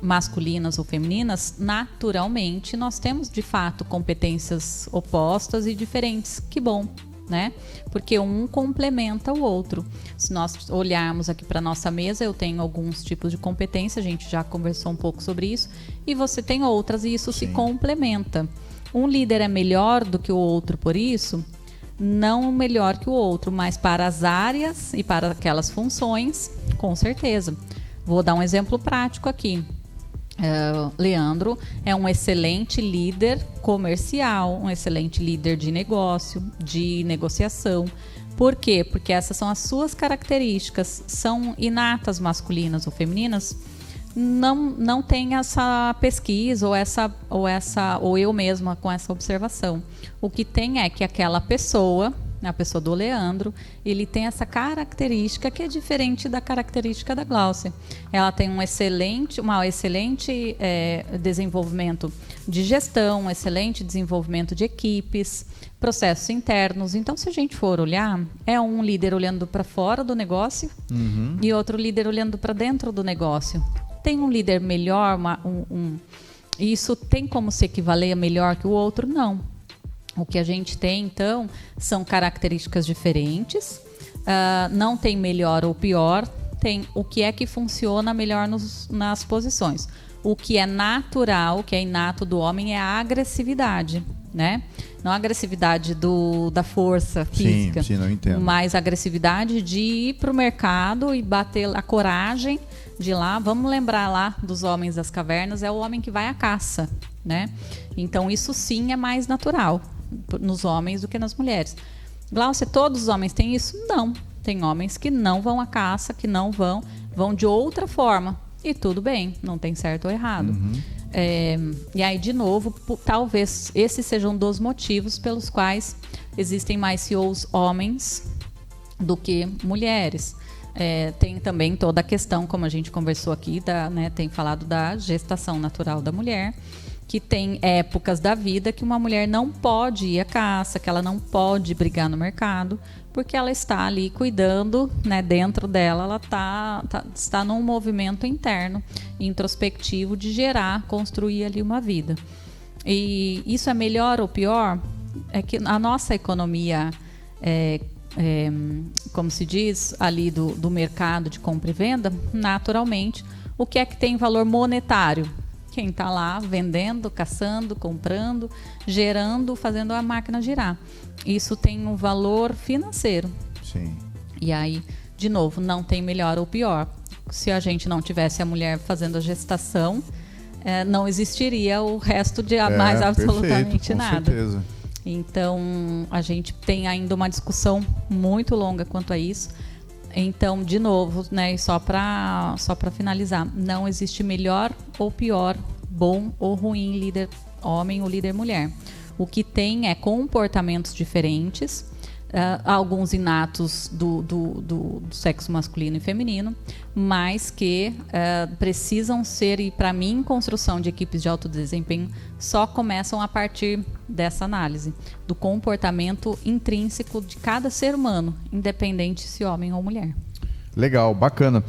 masculinas ou femininas, naturalmente nós temos de fato competências opostas e diferentes. Que bom, né? Porque um complementa o outro. Se nós olharmos aqui para a nossa mesa, eu tenho alguns tipos de competência, a gente já conversou um pouco sobre isso, e você tem outras, e isso se complementa. Um líder é melhor do que o outro por isso? Não melhor que o outro, mas para as áreas e para aquelas funções, com certeza. Vou dar um exemplo prático aqui. Leandro é um excelente líder comercial, um excelente líder de negócio, de negociação. Por quê? Porque essas são as suas características, são inatas, masculinas ou femininas. Não tem essa pesquisa ou eu mesma com essa observação. O que tem é que aquela pessoa, a pessoa do Leandro, ele tem essa característica que é diferente da característica da Gláucia. Ela tem um excelente desenvolvimento de gestão, um excelente desenvolvimento de equipes, processos internos. Então, se a gente for olhar, é um líder olhando para fora do negócio e outro líder olhando para dentro do negócio. Tem um líder melhor, isso tem como se equivaler a melhor que o outro? Não. O que a gente tem, então, são características diferentes, não tem melhor ou pior, tem o que é que funciona melhor nas posições. O que é natural, o que é inato do homem é a agressividade, né? Não a agressividade da força física, sim, não entendo. Mas a agressividade de ir para o mercado e bater a coragem de ir lá. Vamos lembrar lá dos homens das cavernas, é o homem que vai à caça, né? Então isso sim é mais natural nos homens do que nas mulheres. Gláucia, todos os homens têm isso? Não. Tem homens que não vão à caça, que não vão de outra forma. E tudo bem, não tem certo ou errado. E aí, de novo, talvez esse seja um dos motivos pelos quais existem mais CEOs homens do que mulheres. Tem também toda a questão, como a gente conversou aqui, tem falado da gestação natural da mulher, que tem épocas da vida que uma mulher não pode ir à caça, que ela não pode brigar no mercado, porque ela está ali cuidando, né, dentro dela, ela está num movimento interno, introspectivo, de construir ali uma vida. E isso é melhor ou pior? É que a nossa economia, como se diz, ali do mercado de compra e venda, naturalmente, o que é que tem valor monetário? Quem está lá vendendo, caçando, comprando, gerando, fazendo a máquina girar. Isso tem um valor financeiro. Sim. E aí, de novo, não tem melhor ou pior. Se a gente não tivesse a mulher fazendo a gestação, não existiria o resto de mais absolutamente perfeito, nada. Com certeza. Então, a gente tem ainda uma discussão muito longa quanto a isso. Então, de novo, né, só para finalizar, não existe melhor ou pior, bom ou ruim líder homem ou líder mulher. O que tem é comportamentos diferentes, alguns inatos do sexo masculino e feminino, mas que precisam ser, e para mim, construção de equipes de alto desempenho só começam a partir dessa análise, do comportamento intrínseco de cada ser humano, independente se homem ou mulher. Legal, bacana.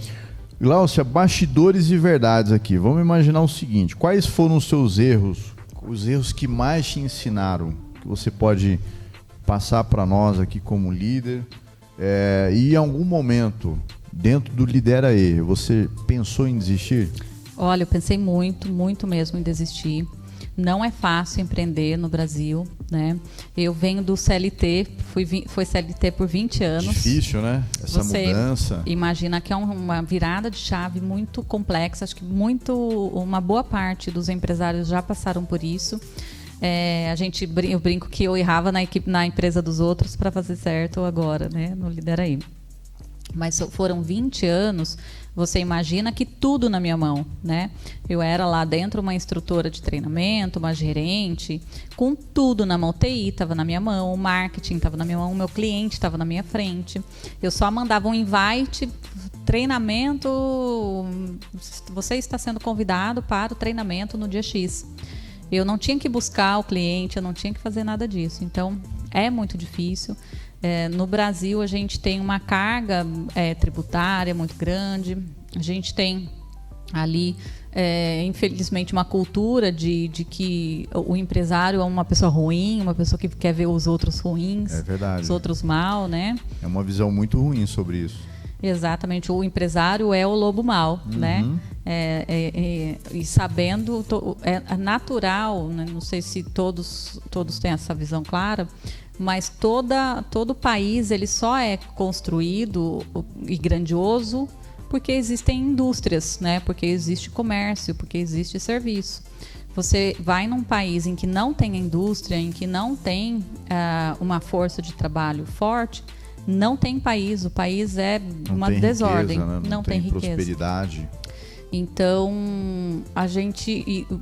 Gláucia, bastidores e verdades aqui. Vamos imaginar o seguinte: quais foram os seus erros, os erros que mais te ensinaram, que você pode passar para nós aqui como líder, e em algum momento, dentro do Lidera E, você pensou em desistir? Olha, eu pensei muito mesmo em desistir. Não é fácil empreender no Brasil, né? Eu venho do CLT, fui CLT por 20 anos. Difícil, né? Essa mudança. Imagina que é uma virada de chave muito complexa. Acho que uma boa parte dos empresários já passaram por isso. Eu brinco que eu errava na empresa dos outros para fazer certo agora, né? No Lidera Aí. Mas foram 20 anos, você imagina que tudo na minha mão, né? Eu era lá dentro uma instrutora de treinamento, uma gerente, com tudo na mão. TI estava na minha mão, o marketing estava na minha mão, o meu cliente estava na minha frente. Eu só mandava um invite, treinamento, você está sendo convidado para o treinamento no dia X. Eu não tinha que buscar o cliente, eu não tinha que fazer nada disso. Então, é muito difícil. No Brasil, a gente tem uma carga tributária muito grande. A gente tem ali, infelizmente, uma cultura de que o empresário é uma pessoa ruim, uma pessoa que quer ver os outros ruins, os outros mal, né? É uma visão muito ruim sobre isso. Exatamente, o empresário é o lobo mau, né? E sabendo, é natural, né? Não sei se todos têm essa visão clara, mas todo país ele só é construído e grandioso porque existem indústrias, né? Porque existe comércio, porque existe serviço. Você vai num país em que não tem indústria, em que não tem uma força de trabalho forte, não tem país. O país é uma desordem, riqueza, né? Não tem riqueza, prosperidade. Então,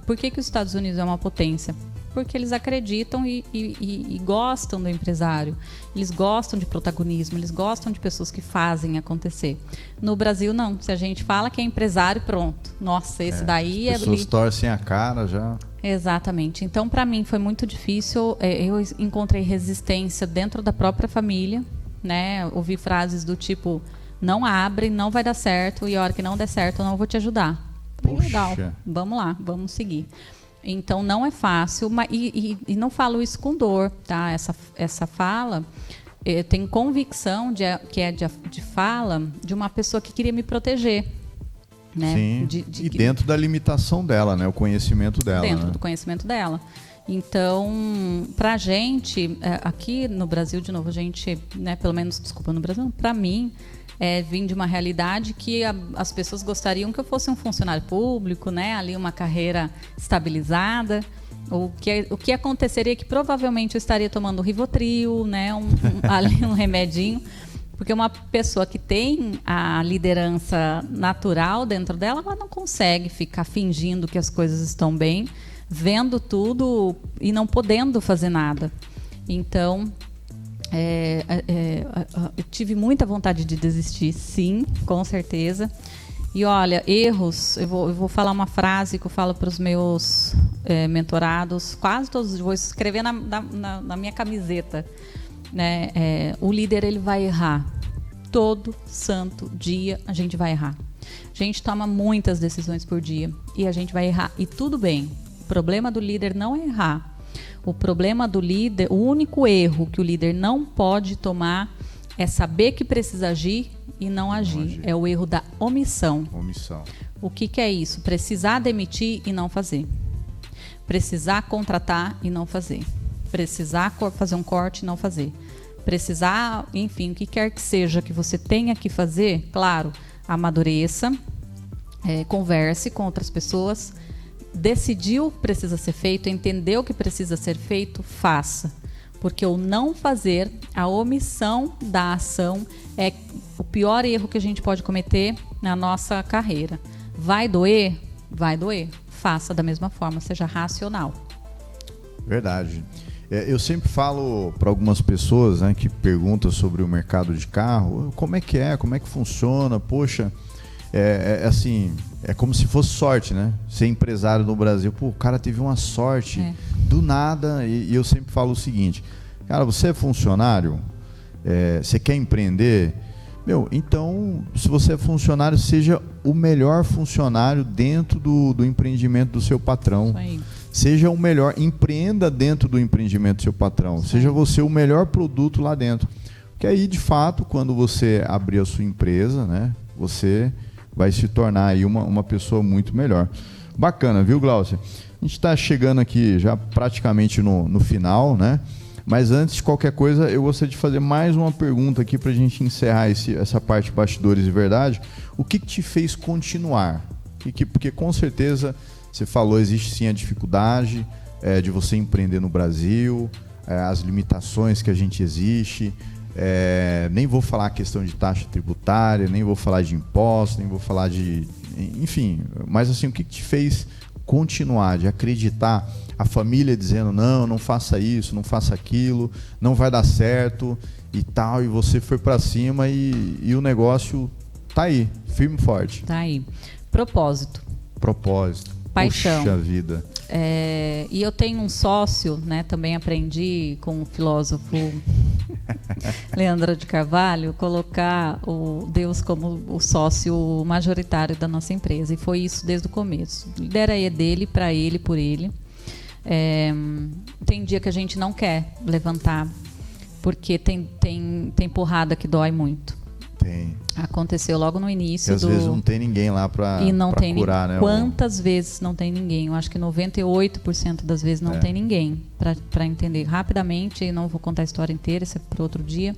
por que os Estados Unidos é uma potência? Porque eles acreditam e gostam do empresário. Eles gostam de protagonismo, eles gostam de pessoas que fazem acontecer. No Brasil, não. Se a gente fala que é empresário, pronto. Nossa, esse daí as pessoas torcem a cara já. Exatamente. Então, para mim, foi muito difícil. Eu encontrei resistência dentro da própria família, né? Ouvi frases do tipo: não abre, não vai dar certo, e a hora que não der certo, eu não vou te ajudar. Poxa. Legal, vamos lá, vamos seguir. Então, não é fácil, e não falo isso com dor, tá? Essa fala, eu tenho convicção que é de fala de uma pessoa que queria me proteger. Né? Sim, e dentro da limitação dela, né? O conhecimento dela. Dentro do conhecimento dela. Então, pra gente, aqui no Brasil, de novo, a gente, né, pelo menos, desculpa, no Brasil, pra mim, vim de uma realidade que as pessoas gostariam que eu fosse um funcionário público, né, ali uma carreira estabilizada. O que aconteceria é que provavelmente eu estaria tomando Rivotril, né, ali um remedinho, porque uma pessoa que tem a liderança natural dentro dela, ela não consegue ficar fingindo que as coisas estão bem, vendo tudo e não podendo fazer nada. Então, eu tive muita vontade de desistir, sim, com certeza. E olha, erros, eu vou falar uma frase que eu falo para os meus mentorados, quase todos, vou escrever na minha camiseta, né? O líder, ele vai errar. Todo santo dia a gente vai errar. A gente toma muitas decisões por dia e a gente vai errar. E tudo bem, o problema do líder não é errar. O problema do líder, o único erro que o líder não pode tomar é saber que precisa agir e não agir. É o erro da omissão. O que é isso? Precisar demitir e não fazer. Precisar contratar e não fazer. Precisar fazer um corte e não fazer. Precisar, enfim, o que quer que seja que você tenha que fazer, claro, amadureça, converse com outras pessoas, decidiu o que precisa ser feito, entendeu o que precisa ser feito, faça. Porque o não fazer, a omissão da ação é o pior erro que a gente pode cometer na nossa carreira. Vai doer? Vai doer. Faça da mesma forma, seja racional. Verdade. Eu sempre falo para algumas pessoas, né, que perguntam sobre o mercado de carro, como é, como é que funciona, poxa, assim, é como se fosse sorte, né? Ser empresário no Brasil, pô, o cara teve uma sorte do nada, e eu sempre falo o seguinte, cara, você é funcionário, você quer empreender, então, se você é funcionário, seja o melhor funcionário dentro do empreendimento do seu patrão. Isso aí. Seja o melhor, empreenda dentro do empreendimento do seu patrão. Seja você o melhor produto lá dentro. Porque aí, de fato, quando você abrir a sua empresa, né, você vai se tornar aí uma pessoa muito melhor. Bacana, viu, Glaucia? A gente está chegando aqui já praticamente no final, né? Mas antes de qualquer coisa, eu gostaria de fazer mais uma pergunta aqui para a gente encerrar essa parte de bastidores de verdade. O que te fez continuar? Porque com certeza... Você falou, existe sim a dificuldade de você empreender no Brasil, as limitações que a gente existe, nem vou falar a questão de taxa tributária, nem vou falar de impostos, nem vou falar de... Enfim, mas assim, o que te fez continuar, de acreditar, a família dizendo, não faça isso, não faça aquilo, não vai dar certo e tal, e você foi para cima e o negócio tá aí, firme e forte. Tá aí. Propósito. Paixão. Puxa vida. E eu tenho um sócio, né, também aprendi com o filósofo Leandro de Carvalho, colocar o Deus como o sócio majoritário da nossa empresa. E foi isso desde o começo. Lidera é dele, para ele, por ele. Tem dia que a gente não quer levantar, porque tem porrada que dói muito. Tem. Aconteceu logo no início. E às vezes não tem ninguém lá para curar, né? Quantas vezes não tem ninguém? Eu acho que 98% das vezes não tem ninguém para entender. Rapidamente, não vou contar a história inteira, isso é para outro dia.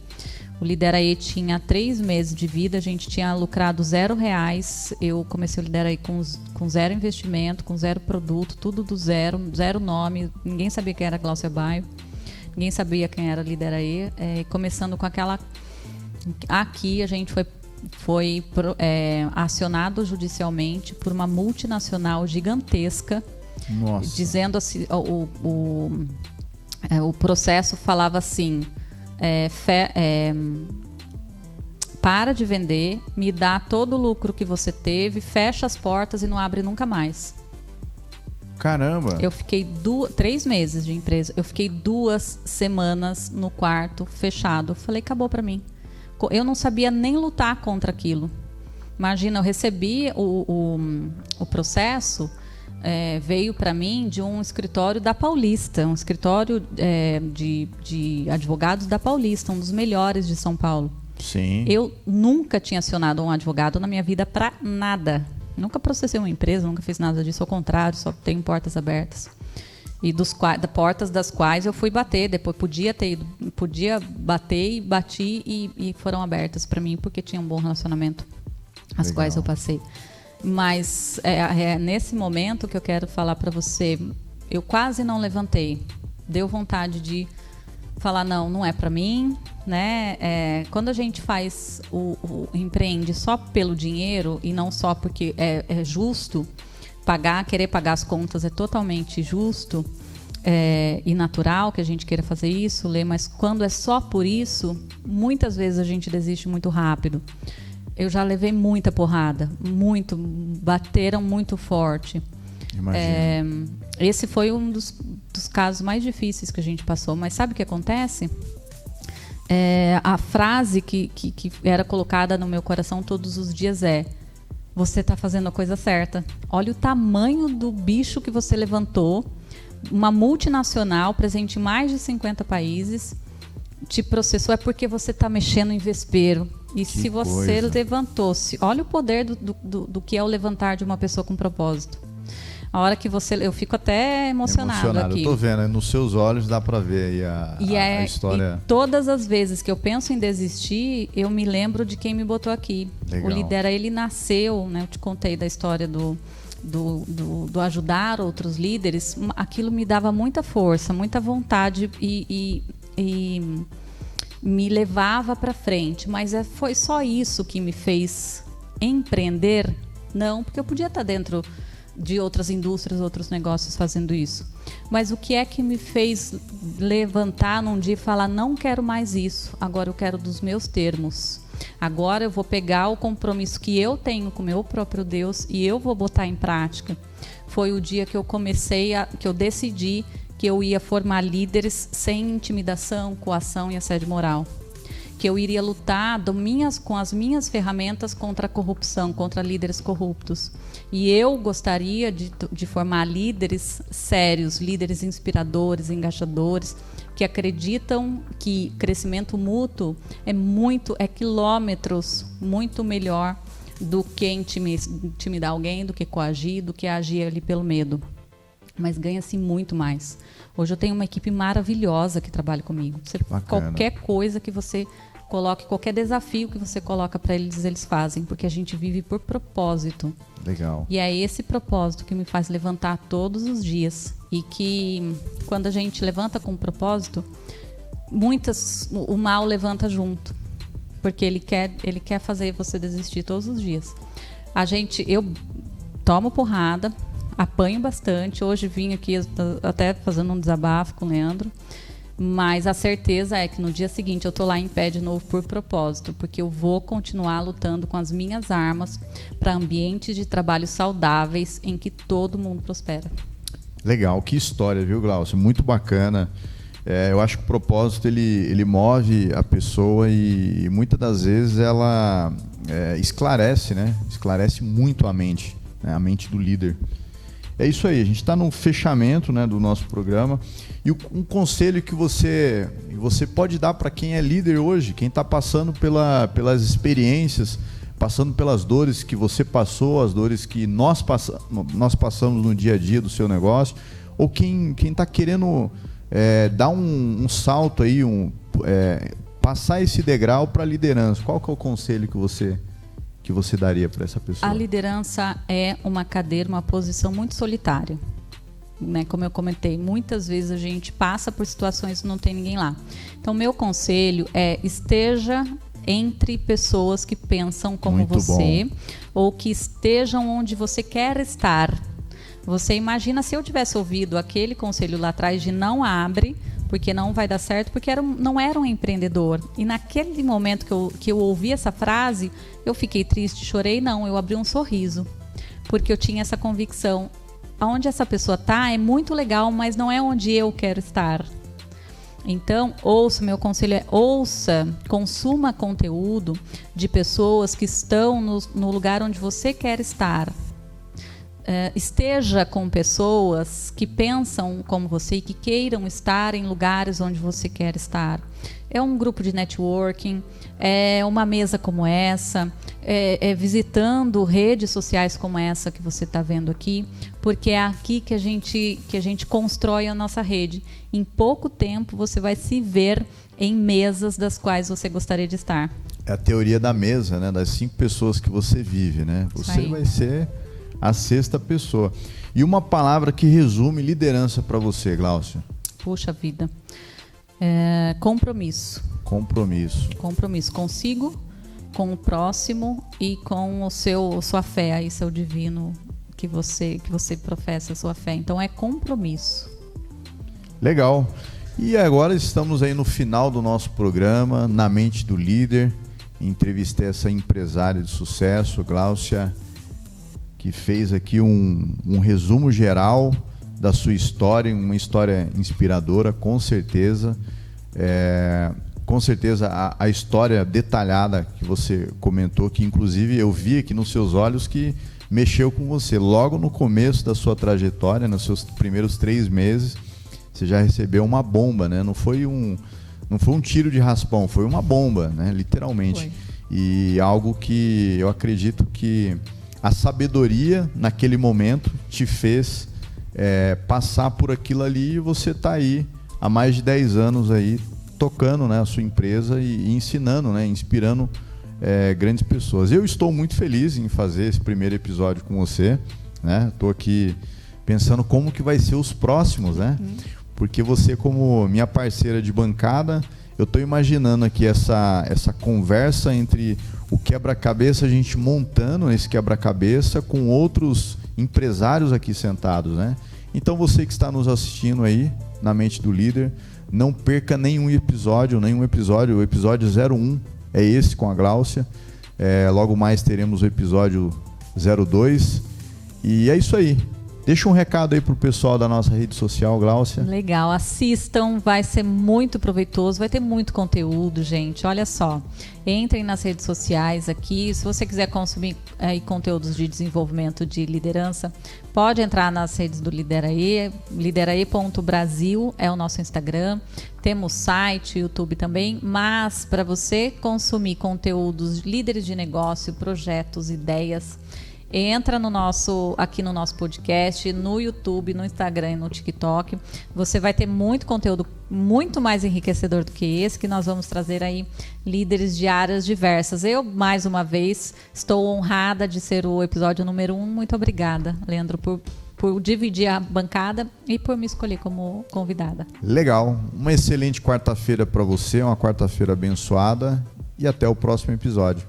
O Lideraí tinha 3 meses de vida, a gente tinha lucrado R$0. Eu comecei o Lideraí com 0 investimento, com 0 produto, tudo do zero, 0 nome. Ninguém sabia quem era Glaucia Baio, ninguém sabia quem era Lideraí. Começando com aquela... Aqui a gente foi acionado judicialmente por uma multinacional gigantesca. Nossa. Dizendo assim, o processo falava assim, para de vender, me dá todo o lucro que você teve, fecha as portas e não abre nunca mais. Caramba! Eu fiquei 3 meses de empresa, eu fiquei 2 semanas no quarto fechado. Falei, acabou para mim. Eu não sabia nem lutar contra aquilo. Imagina, eu recebi o processo, veio para mim de um escritório da Paulista, um escritório de advogados da Paulista, um dos melhores de São Paulo. Sim. Eu nunca tinha acionado um advogado na minha vida para nada. Nunca processei uma empresa, nunca fiz nada disso, ao contrário, só tenho portas abertas. E portas das quais eu fui bater, depois podia bater e bati e foram abertas para mim porque tinha um bom relacionamento, as Legal. quais eu passei. Mas é nesse momento que eu quero falar para você, eu quase não levantei, deu vontade de falar não é para mim, né? Quando a gente faz empreende só pelo dinheiro e não só porque é justo, querer pagar as contas é totalmente justo e natural que a gente queira fazer isso, mas quando é só por isso, muitas vezes a gente desiste muito rápido. Eu já levei muita porrada, bateram muito forte. Imagina. Esse foi um dos casos mais difíceis que a gente passou, mas sabe o que acontece? A frase que era colocada no meu coração todos os dias você está fazendo a coisa certa. Olha o tamanho do bicho que você levantou. Uma multinacional presente em mais de 50 países te processou. É porque você está mexendo em vespeiro. E se você levantou-se... Olha o poder do que é o levantar de uma pessoa com propósito. A hora que eu fico até emocionado aqui. Eu tô vendo, nos seus olhos dá para ver aí a história. E todas as vezes que eu penso em desistir, eu me lembro de quem me botou aqui. Legal. O Lidera, ele nasceu, né? Eu te contei da história do ajudar outros líderes. Aquilo me dava muita força, muita vontade e me levava para frente. Mas foi só isso que me fez empreender? Não, porque eu podia estar dentro de outras indústrias, outros negócios fazendo isso. Mas o que é que me fez levantar num dia e falar, não quero mais isso, agora eu quero dos meus termos. Agora eu vou pegar o compromisso que eu tenho com o meu próprio Deus e eu vou botar em prática. Foi o dia que eu que eu decidi que eu ia formar líderes sem intimidação, coação e assédio moral. Que eu iria lutar com as minhas ferramentas contra a corrupção, contra líderes corruptos. E eu gostaria de formar líderes sérios, líderes inspiradores, engajadores, que acreditam que crescimento mútuo é quilômetros muito melhor do que intimidar alguém, do que coagir, do que agir ali pelo medo. Mas ganha-se muito mais. Hoje eu tenho uma equipe maravilhosa que trabalha comigo. Qualquer coisa que você coloque, qualquer desafio que você coloca para eles, eles fazem, porque a gente vive por propósito. Legal. E é esse propósito que me faz levantar todos os dias. E que quando a gente levanta com propósito, o mal levanta junto. Porque ele quer fazer você desistir todos os dias. Eu tomo porrada, apanho bastante. Hoje vim aqui até fazendo um desabafo com o Leandro. Mas a certeza é que no dia seguinte eu tô lá em pé de novo por propósito, porque eu vou continuar lutando com as minhas armas para ambientes de trabalho saudáveis em que todo mundo prospera. Legal, que história, viu, Glaucio? Muito bacana. Eu acho que o propósito ele move a pessoa e muitas das vezes ela esclarece, né? Esclarece muito a mente, né? A mente do líder. É isso aí, a gente está no fechamento, né, do nosso programa. E um conselho que você pode dar para quem é líder hoje, quem está passando pelas experiências, passando pelas dores que você passou, as dores que nós passamos no dia a dia do seu negócio, ou quem está querendo dar um salto aí, passar esse degrau para a liderança. Qual que é o conselho que você daria para essa pessoa? A liderança é uma cadeira, uma posição muito solitária. Né? Como eu comentei, muitas vezes a gente passa por situações que não tem ninguém lá. Então, meu conselho é: esteja entre pessoas que pensam como muito você, bom. Ou que estejam onde você quer estar. Você imagina se eu tivesse ouvido aquele conselho lá atrás de não abre, porque não vai dar certo, porque não era um empreendedor. E naquele momento que eu ouvi essa frase, eu fiquei triste, chorei, não, eu abri um sorriso. Porque eu tinha essa convicção, aonde essa pessoa está é muito legal, mas não é onde eu quero estar. Então, meu conselho é consuma conteúdo de pessoas que estão no lugar onde você quer estar. Esteja com pessoas que pensam como você e que queiram estar em lugares onde você quer estar. É um grupo de networking, é uma mesa como essa, visitando redes sociais como essa que você está vendo aqui, porque é aqui que a gente constrói a nossa rede. Em pouco tempo você vai se ver em mesas das quais você gostaria de estar. É a teoria da mesa, né? Das 5 pessoas que você vive, né? Você vai ser a 6ª pessoa. E uma palavra que resume liderança para você, Glaucia? Puxa vida. Compromisso. Compromisso consigo, com o próximo e com sua fé, aí, seu divino, que você professa a sua fé. Então é compromisso. Legal. E agora estamos aí no final do nosso programa, Na Mente do Líder. Entrevistei essa empresária de sucesso, Glaucia, que fez aqui um resumo geral da sua história, uma história inspiradora, com certeza. Com certeza a história detalhada que você comentou, que inclusive eu vi aqui nos seus olhos que mexeu com você. Logo no começo da sua trajetória, nos seus primeiros 3 meses, você já recebeu uma bomba, né? Não foi um tiro de raspão, foi uma bomba, né? Literalmente. Foi. E algo que eu acredito que a sabedoria naquele momento te fez passar por aquilo ali, e você está aí há mais de 10 anos aí tocando, né, a sua empresa e ensinando, né, inspirando grandes pessoas. Eu estou muito feliz em fazer esse primeiro episódio com você, né? Estou aqui pensando como que vai ser os próximos, né? Porque você, como minha parceira de bancada, eu estou imaginando aqui essa conversa entre o quebra-cabeça, a gente montando esse quebra-cabeça com outros empresários aqui sentados, né? Então você que está nos assistindo aí na Mente do Líder, não perca nenhum episódio, o episódio 01 é esse com a Gláucia. Logo mais teremos o episódio 02. E é isso aí. Deixa um recado aí pro pessoal da nossa rede social, Gláucia. Legal, assistam, vai ser muito proveitoso, vai ter muito conteúdo, gente. Olha só, entrem nas redes sociais aqui. Se você quiser consumir conteúdos de desenvolvimento de liderança, pode entrar nas redes do Lideraê. Lideraê.brasil é o nosso Instagram. Temos site, YouTube também. Mas para você consumir conteúdos de líderes de negócio, projetos, ideias, entra aqui no nosso podcast, no YouTube, no Instagram e no TikTok. Você vai ter muito conteúdo muito mais enriquecedor do que esse, que nós vamos trazer aí líderes de áreas diversas. Eu, mais uma vez, estou honrada de ser o episódio número 1. Muito obrigada, Leandro, por dividir a bancada e por me escolher como convidada. Legal. Uma excelente quarta-feira para você, uma quarta-feira abençoada e até o próximo episódio.